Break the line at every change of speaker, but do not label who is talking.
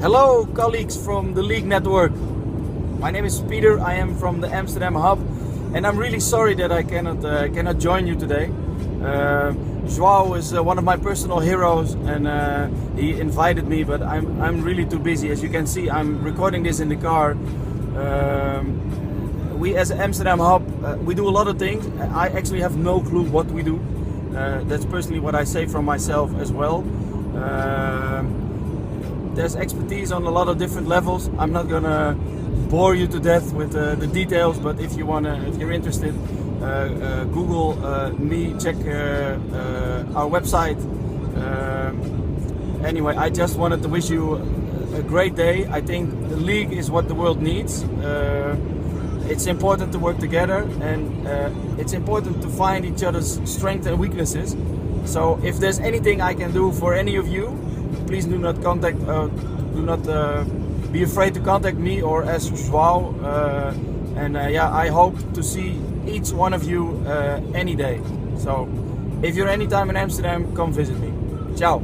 Hello colleagues from the LEAG network. My name is Peter, I am from the Amsterdam hub and I'm really sorry that I cannot join you today. João is one of my personal heroes and he invited me, but I'm really too busy. As you can see, I'm recording this in the car. We as Amsterdam hub, we do a lot of things. I actually have no clue what we do. That's personally what I say from myself as well. There's expertise on a lot of different levels. I'm not gonna bore you to death with the details, but if you're interested, Google me, check our website. Anyway, I just wanted to wish you a great day. I think the LEAG is what the world needs. It's important to work together, and it's important to find each other's strengths and weaknesses. So if there's anything I can do for any of you, please do not be afraid to contact me or ask João. I hope to see each one of you any day. So if you're anytime in Amsterdam, come visit me. Ciao.